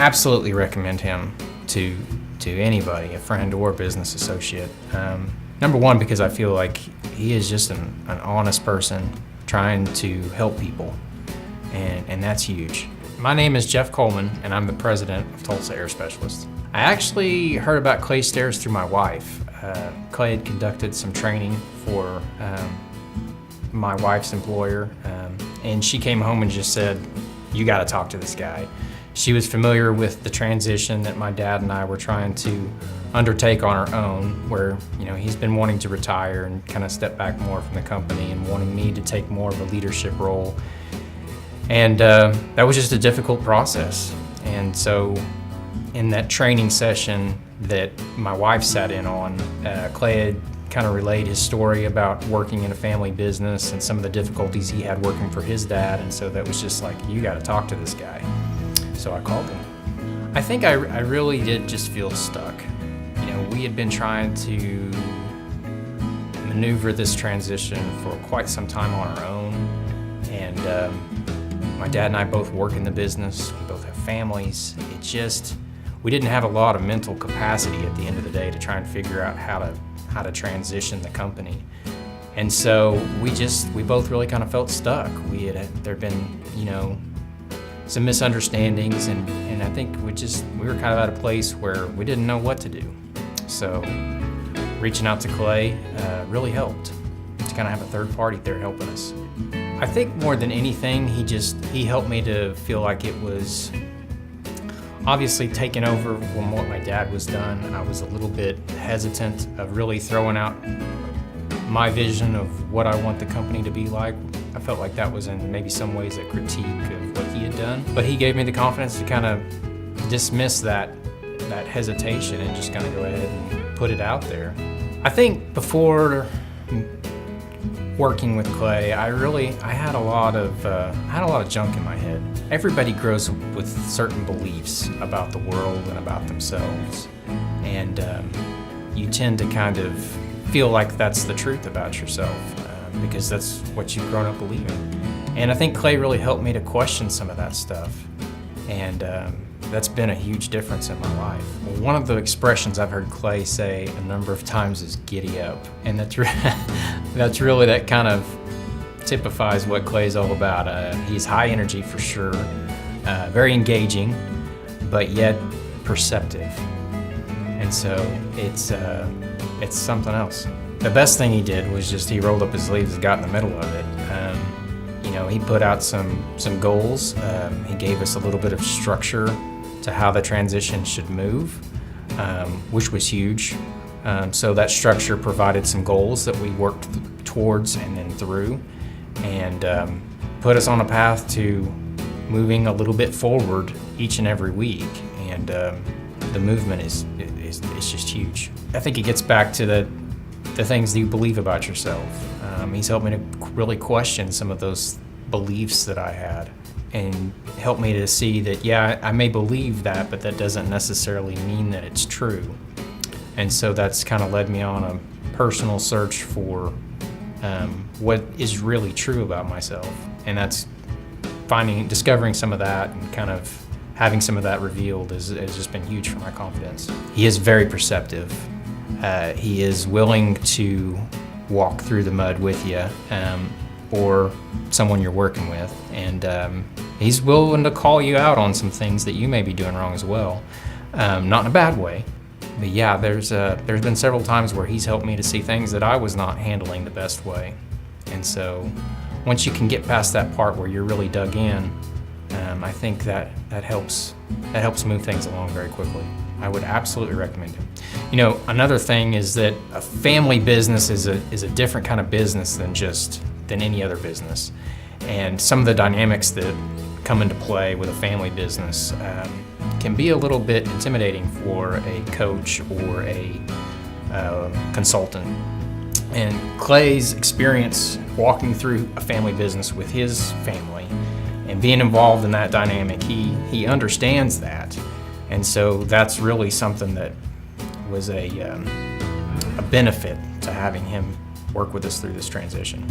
absolutely recommend him to anybody, a friend or business associate. Number one, because I feel like he is just an honest person trying to help people, and that's huge. My name is Jeff Coleman, and I'm the president of Tulsa Air Specialists. I actually heard about Clay Staires through my wife. Clay had conducted some training for my wife's employer, and she came home and just said, "You got to talk to this guy." She was familiar with the transition that my dad and I were trying to undertake on our own, where he's been wanting to retire and kind of step back more from the company and wanting me to take more of a leadership role. And that was just a difficult process. And so in that training session that my wife sat in on, Clay had kind of relayed his story about working in a family business and some of the difficulties he had working for his dad. And so that was just like, you got to talk to this guy. So I called him. I think I really did just feel stuck. We had been trying to maneuver this transition for quite some time on our own. And my dad and I both work in the business. We both have families. We didn't have a lot of mental capacity at the end of the day to try and figure out how to transition the company. And so we both really kind of felt stuck. There'd been, some misunderstandings, and I think we were kind of at a place where we didn't know what to do. So reaching out to Clay really helped to kind of have a third party there helping us. I think more than anything, he helped me to feel like it was obviously taking over from what my dad was done. I was a little bit hesitant of really throwing out my vision of what I want the company to be like. I felt like that was in maybe some ways a critique of what he had done. But he gave me the confidence to kind of dismiss that hesitation and just kind of go ahead and put it out there. I think before working with Clay, I had a lot of junk in my head. Everybody grows with certain beliefs about the world and about themselves, and you tend to kind of feel like that's the truth about yourself because that's what you've grown up believing. And I think Clay really helped me to question some of that stuff, and that's been a huge difference in my life. One of the expressions I've heard Clay say a number of times is "giddy up," and that kind of typifies what Clay's all about. He's high energy for sure, very engaging, but yet perceptive. And so it's something else. The best thing he did was he rolled up his sleeves and got in the middle of it. He put out some goals. He gave us a little bit of structure to how the transition should move, which was huge. So that structure provided some goals that we worked towards and then through, and put us on a path to moving a little bit forward each and every week. And the movement is just huge. I think it gets back to the things that you believe about yourself. He's helped me to really question some of those beliefs that I had, and helped me to see that, yeah, I may believe that, but that doesn't necessarily mean that it's true. And so that's kind of led me on a personal search for what is really true about myself. And that's discovering some of that and kind of having some of that revealed has just been huge for my confidence. He is very perceptive. He is willing to walk through the mud with you, or someone you're working with, and he's willing to call you out on some things that you may be doing wrong as well. Not in a bad way, but yeah, there's been several times where he's helped me to see things that I was not handling the best way. And so once you can get past that part where you're really dug in, I think that helps move things along very quickly. I would absolutely recommend him. Another thing is that a family business is a different kind of business than any other business. And some of the dynamics that come into play with a family business can be a little bit intimidating for a coach or a consultant. And Clay's experience walking through a family business with his family and being involved in that dynamic, he understands that. And so that's really something that was a benefit to having him work with us through this transition.